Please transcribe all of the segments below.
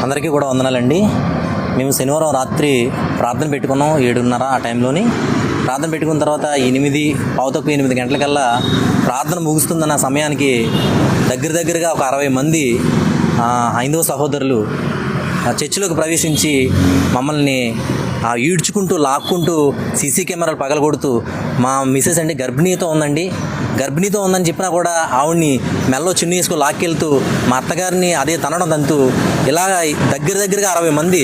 అందరికీ కూడా వందనాలండి. మేము శనివారం రాత్రి ప్రార్థన పెట్టుకున్నాం 7:30 ఆ టైంలోని. ప్రార్థన పెట్టుకున్న తర్వాత 8 గంటలకల్లా ప్రార్థన ముగుస్తుందన్న సమయానికి దగ్గరగా ఒక 60 మంది హైందవ సహోదరులు చర్చిలోకి ప్రవేశించి మమ్మల్ని ఈడ్చుకుంటూ లాక్కుంటూ సీసీ కెమెరాలు పగలగొడుతూ, మా మిసెస్ అండి గర్భిణీతో ఉందని చెప్పినా కూడా ఆవిడ్ని మెల్లో చున్నీ వేసుకొని లాక్కెళ్తూ మా అత్తగారిని అదే తనడం తంతూ ఇలాగ దగ్గరగా 60 మంది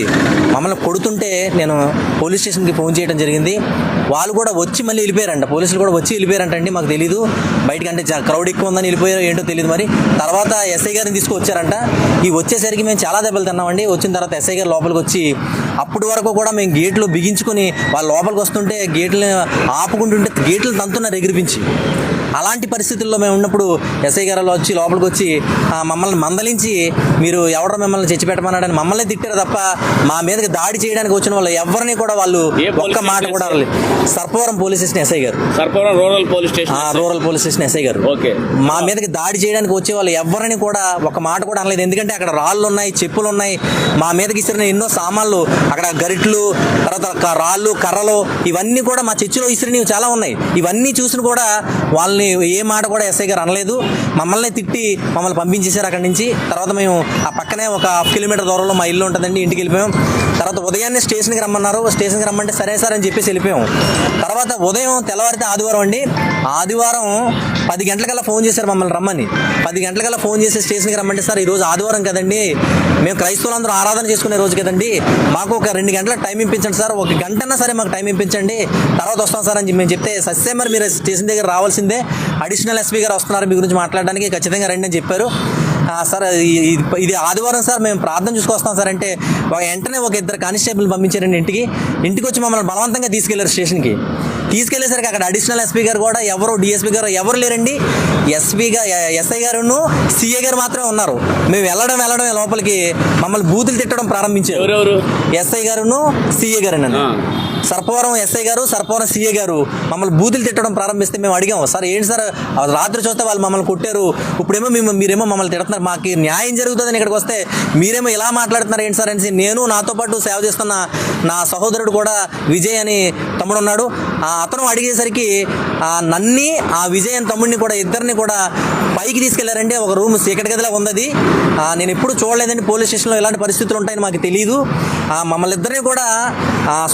మమ్మల్ని కొడుతుంటే నేను పోలీస్ స్టేషన్కి ఫోన్ చేయడం జరిగింది. వాళ్ళు కూడా వచ్చి మళ్ళీ వెళ్ళిపోయారంట. పోలీసులు కూడా వచ్చి వెళ్ళిపోయారంటండి. మాకు తెలీదు, బయటకంటే క్రౌడ్ ఎక్కువ ఉందని వెళ్ళిపోయారో ఏంటో తెలియదు. మరి తర్వాత ఎస్ఐ గారిని తీసుకొచ్చారంట. వచ్చేసరికి మేము చాలా దెబ్బలు తిన్నామండి. వచ్చిన తర్వాత ఎస్ఐ గారు లోపలికి వచ్చి అప్పటి వరకు కూడా మేము గేట్లు బిగించుకొని వాళ్ళు లోపలికి వస్తుంటే గేట్లు ఆపుకుంటుంటే గేట్లు తంతున్నారు ఎగిరిపించి. అలాంటి పరిస్థితుల్లో మేము ఉన్నప్పుడు ఎస్ఐ గారు వచ్చి లోపలికి వచ్చి మమ్మల్ని మందలించి, మీరు ఎవడో మిమ్మల్ని చచ్చిపెట్టమన్నాడని మమ్మల్ని తిట్టారు తప్ప మా మీదకి దాడి చేయడానికి వచ్చిన వాళ్ళు ఎవరిని కూడా వాళ్ళు ఒక్క మాట కూడా సర్పవరం పోలీస్ స్టేషన్ ఎస్ఐ గారు, Sarpavaram rural police station SI గారు మా మీదకి దాడి చేయడానికి వచ్చే వాళ్ళు ఎవరిని కూడా ఒక మాట కూడా అనలేదు. ఎందుకంటే అక్కడ రాళ్ళు ఉన్నాయి, చెప్పులు ఉన్నాయి, మా మీదకి ఇసిన ఎన్నో సామాన్లు, అక్కడ గరిట్లు, తర్వాత రాళ్ళు, కర్రలు, ఇవన్నీ కూడా మా చర్చిలో ఇసిరినవి చాలా ఉన్నాయి. ఇవన్నీ చూసిన కూడా వాళ్ళని ఏ మాట కూడా ఎస్ఐ గారు అనలేదు. మమ్మల్ని తిట్టి మమ్మల్ని పంపించేశారు అక్కడి నుంచి. తర్వాత మేము ఆ పక్కనే ఒక 1 కిలోమీటర్ దూరంలో మా ఇల్లు ఉంటుందండి, ఇంటికి వెళ్ళిపోయాం. తర్వాత ఉదయాన్నే స్టేషన్కి రమ్మన్నారు. స్టేషన్కి రమ్మంటే సరే సార్ అని చెప్పేసి వెళ్ళిపోయాం. తర్వాత ఉదయం తెల్లవారితే ఆదివారం అండి. ఆదివారం 10 గంటలకల్లా ఫోన్ చేశారు మమ్మల్ని రమ్మని. 10 గంటలకల్లా ఫోన్ చేసి స్టేషన్కి రమ్మంటే, సార్ ఈరోజు ఆదివారం కదండి, మేము క్రైస్తవులందరూ ఆరాధన చేసుకునే రోజు కదండి, మాకు ఒక 2 గంటల టైం ఇప్పించండి సార్, 1 గంటన్నా సరే మాకు టైం ఇప్పించండి, తర్వాత వస్తాం సార్ అని మేము చెప్తే, సస్య మరి మీరు స్టేషన్ దగ్గర రావాల్సిందే, అడిషనల్ ఎస్పీ గారు వస్తున్నారు మీ గురించి మాట్లాడడానికి, ఖచ్చితంగా రండి అని చెప్పారు. సార్ ఇది ఆదివారం సార్, మేము ప్రార్థన చూసుకొస్తాం సార్ అంటే వెంటనే ఒక 2 కానిస్టేబుల్ పంపించారండి ఇంటికి వచ్చి మమ్మల్ని బలవంతంగా తీసుకెళ్లారు స్టేషన్కి. తీసుకెళ్లేసరికి అక్కడ అడిషనల్ ఎస్పీ గారు కూడా ఎవరు, డిఎస్పీ గారు ఎవరు లేరండి. ఎస్ఐ గారును సిఏ గారు మాత్రమే ఉన్నారు. మేము వెళ్ళడం లోపలికి మమ్మల్ని బూతులు తిట్టడం ప్రారంభించారు. ఎస్ఐ గారును సిఏ గారు అన్న సర్పవరం ఎస్ఐ గారు, సర్పవరం సిఏ గారు మమ్మల్ని బూతులు తిట్టడం ప్రారంభిస్తే మేము అడిగాము, సార్ ఏంటి సార్ రాత్రి చూస్తే వాళ్ళు మమ్మల్ని కొట్టారు, ఇప్పుడేమో మీరేమో మమ్మల్ని తిడుతున్నారు, మాకు న్యాయం జరుగుతుందని ఇక్కడికి వస్తే మీరేమో ఇలా మాట్లాడుతున్నారు ఏంటి సార్ అనేసి, నేను నాతో పాటు సేవ చేస్తున్న నా సహోదరుడు కూడా విజయ్ అని తమ్ముడు ఉన్నాడు, అతను అడిగేసరికి నన్ని ఆ విజయ్ అని తమ్ముడిని కూడా ఇద్దరిని కూడా పైకి తీసుకెళ్లారండి. ఒక రూమ్ చీకటి గదిలా ఉంది. నేను ఎప్పుడు చూడలేదండి పోలీస్ స్టేషన్లో ఇలాంటి పరిస్థితులు ఉంటాయని మాకు తెలియదు. మమ్మల్ని ఇద్దరిని కూడా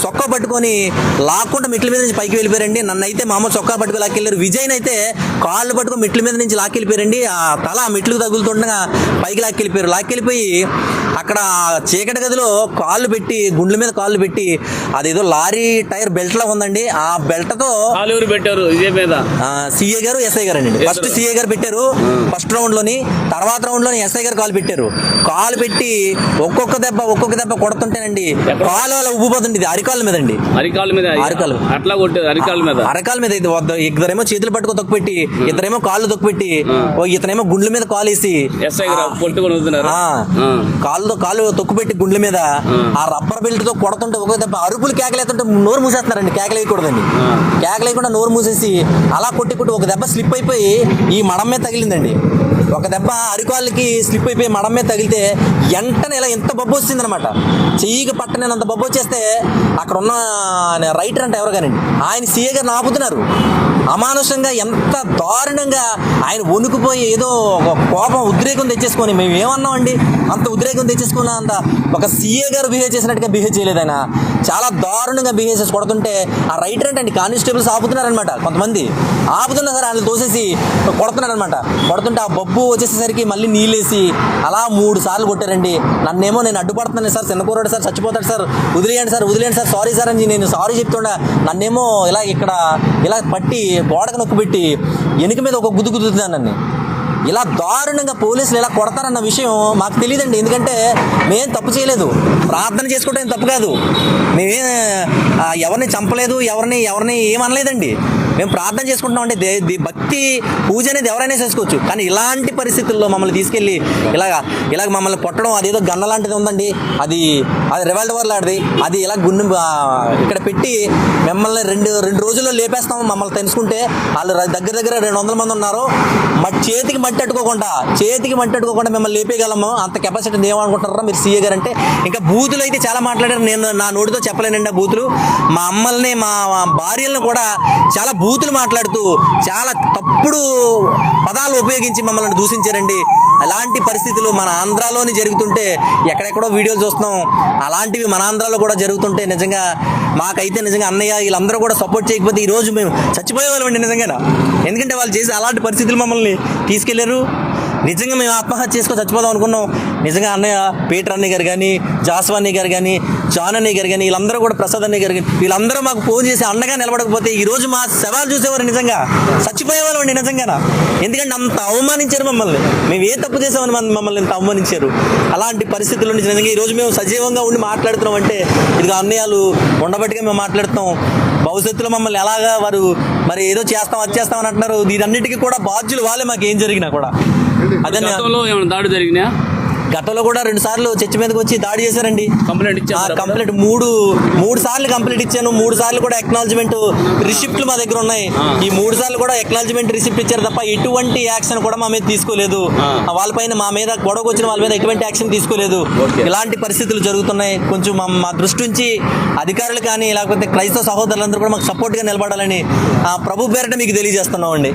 సొక్కా పట్టుకొని లాక్కుంటూ మెట్ల మీద నుంచి పైకి వెళ్ళిపోయారండి. నన్ను అయితే మామూలు చొక్కా పట్టుకు లాక్కెళ్ళారు. విజయ్ని అయితే కాళ్ళు పట్టుకొని మెట్ల మీద నుంచి లాక్కెళ్ళిపోయారండి. ఆ తల ఆ మెట్లకు తగులుతుండగా పైకి లాక్కెళ్ళిపోయి అక్కడ చీకటి గదిలో గుండ్ల మీద కాళ్ళు పెట్టి అదేదో లారీ టైర్ బెల్ట్ లా ఉందండి, ఆ బెల్ట్ తో పెట్టారు సిఏ గారు ఎస్ఐ గారు అండి. ఫస్ట్ సిఏ గారు పెట్టారు ఫస్ట్ రౌండ్ లోని, తర్వాత రౌండ్ లోని ఎస్ఐ గారు కాలు పెట్టి ఒక్కొక్క దెబ్బ కొడుతుంటేనండి కాలు అలా ఉబ్బిపోతుంది. అరికాళ్ళ మీద అండి, అరకాల మీద ఇద్దరేమో చేతులు పట్టుకో తొక్కుపెట్టి, ఇద్దరేమో కాళ్ళు తొక్కుపెట్టి, ఇతనేమో గుండ్ల మీద కాలు వేసి కాళ్ళు తొక్కుపెట్టి గుండ్ల మీద ఆ రబ్బర్ బెల్ట్ తో కొడుతుంటే ఒక దెబ్బ అరుపులు కేకలేస్తుంటే నోరు మూసేస్తున్నారండి. కేకలేయకూడదండి, కేకలేయకుండా నోరు మూసేసి అలా కొట్టి ఒక దెబ్బ స్లిప్ అయిపోయి ఈ మడం మీద తగిలిందండి. ఒక దెబ్బ అరికాళ్ళకి స్లిప్ అయిపోయి మడం మీద తగిలితే వెంటనే ఇలా ఎంత బొబ్బు వచ్చిందనమాట. చెయ్యికి పట్టనేంత బొబ్బు వచ్చేస్తే అక్కడ ఉన్న రైటర్ అంటే ఎవరు కానండి ఆయన సీఏ గారిని ఆపుతున్నారు. అమానుషంగా ఎంత దారుణంగా ఆయన వణుకుపోయి ఏదో ఒక కోపం ఉద్రేకం తెచ్చేసుకొని, మేము ఏమన్నామండి అంత ఉద్రేకం తెచ్చేసుకున్న అంత ఒక సీఏ గారు బిహేవ్ చేసినట్టుగా బిహేవ్ చేయలేదు. ఆయన చాలా దారుణంగా బిహేవ్ చేసి కొడుతుంటే ఆ రైటర్ అంటే కానిస్టేబుల్స్ ఆపుతున్నారనమాట. కొంతమంది ఆపుతున్నా సరే ఆయన తోసేసి కొడుతున్నారనమాట. కొడుతుంటే ఆ బొబ్బు వచ్చేసేసరికి మళ్ళీ నీళ్ళేసి అలా 3 సార్లు కొట్టారండి. నన్నేమో నేను అడ్డుపడుతున్నాను సార్, చిన్నకూరాడు సార్, చచ్చిపోతాడు సార్, వదిలేయండి సార్, సారీ సార్ అని నేను సారీ చెప్తుండా నన్నేమో ఇలా పట్టి గోడకు నొక్కు పెట్టి వెనుక మీద ఒక గుద్దుతున్నాను. ఇలా దారుణంగా పోలీసులు ఇలా కొడతారన్న విషయం మాకు తెలియదండి. ఎందుకంటే మేం తప్పు చేయలేదు, ప్రార్థన చేసుకోవడం తప్పు కాదు, మేమే ఎవరిని చంపలేదు, ఎవరిని ఏమనలేదండి. మేము ప్రార్థన చేసుకుంటున్నాం అంటే భక్తి పూజ అనేది ఎవరైనా చేసుకోవచ్చు. కానీ ఇలాంటి పరిస్థితుల్లో మమ్మల్ని తీసుకెళ్ళి ఇలాగ మమ్మల్ని కొట్టడం, అదేదో గన్న లాంటిది ఉందండి, అది రివాల్వర్ లాంటిది, అది ఇలా ఇక్కడ పెట్టి మిమ్మల్ని రెండు రోజుల్లో లేపేస్తాం మమ్మల్ని తెలుసుకుంటే. వాళ్ళు దగ్గర 200 మంది ఉన్నారు. చేతికి మట్టి అట్టుకోకుండా మిమ్మల్ని లేపేయగలము, అంత కెపాసిటీ ఏమనుకుంటారా మీరు సీఏ గారు అంటే. ఇంకా బూతులు అయితే చాలా మాట్లాడారు, నేను నా నోటితో చెప్పలేనండి ఆ బూతులు. మా అమ్మల్ని మా భార్యలను కూడా చాలా బూతులు మాట్లాడుతూ చాలా తప్పుడు పదాలు ఉపయోగించి మమ్మల్ని దూషించారండి. అలాంటి పరిస్థితులు మన ఆంధ్రాలోని జరుగుతుంటే, ఎక్కడెక్కడో వీడియోలు చూస్తున్నాం, అలాంటివి మన ఆంధ్రాలో కూడా జరుగుతుంటే నిజంగా మాకైతే నిజంగా అన్నయ్య వీళ్ళందరూ కూడా సపోర్ట్ చేయకపోతే ఈరోజు మేము చచ్చిపోయేవాళ్ళమండి నిజంగా. ఎందుకంటే వాళ్ళు చేసి అలాంటి పరిస్థితులు మమ్మల్ని తీసుకెళ్లారు. నిజంగా మేము ఆత్మహత్య చేసుకొని చచ్చిపోదాం అనుకున్నాం. నిజంగా అన్నయ్య పీటర్ అన్నయ్య గారు కానీ, జాస్వా అన్నయ్య గారు కానీ, జాన్ అన్నయ్య గారు కానీ, వీళ్ళందరూ కూడా ప్రసాద్ అన్నయ్య గారు కానీ, వీళ్ళందరూ మాకు ఫోన్ చేసి అండగా నిలబడకపోతే ఈరోజు మా శవాలు చూసేవారు నిజంగా చచ్చిపోయేవాళ్ళం అండి నిజంగా. ఎందుకంటే అంత అవమానించారు మమ్మల్ని. మేము ఏ తప్పు చేసామని మమ్మల్ని ఇంత అవమానించారు. అలాంటి పరిస్థితుల్లో నుంచి నిజంగా ఈరోజు మేము సజీవంగా ఉండి మాట్లాడుతున్నాం అంటే ఇదిగో అన్నయ్యలు ఉండబట్టిగా మేము మాట్లాడుతున్నాం. భవిష్యత్తులో మమ్మల్ని ఎలాగా వారు మరి ఏదో చేస్తాం అది చేస్తామని అంటున్నారు. దీనన్నిటికీ కూడా బాధ్యులు వాళ్ళే, మాకు ఏం జరిగినా కూడా. అదే దాడి జరిగినా గతంలో కూడా 2 సార్లు చర్చి మీదకి వచ్చి దాడి చేశారండి. కంప్లైంట్ మూడు సార్లు కంప్లైంట్ ఇచ్చాను. 3 సార్లు కూడా ఎక్నాలజ్మెంట్ రిసిప్ట్లు మా దగ్గర ఉన్నాయి. ఈ 3 సార్లు కూడా ఎక్నాలజ్మెంట్ రిసిప్ట్ ఇచ్చారు తప్ప ఎటువంటి యాక్షన్ కూడా మా మీద తీసుకోలేదు. వాళ్ళపైన మా మీద గొడవకు వచ్చిన వాళ్ళ మీద ఎటువంటి యాక్షన్ తీసుకోలేదు. ఇలాంటి పరిస్థితులు జరుగుతున్నాయి. కొంచెం మా దృష్టి నుంచి అధికారులు కానీ లేకపోతే క్రైస్తవ సహోదరులందరూ కూడా మాకు సపోర్ట్గా నిలబడాలని ప్రభు పేరిట మీకు తెలియజేస్తున్నాం అండి.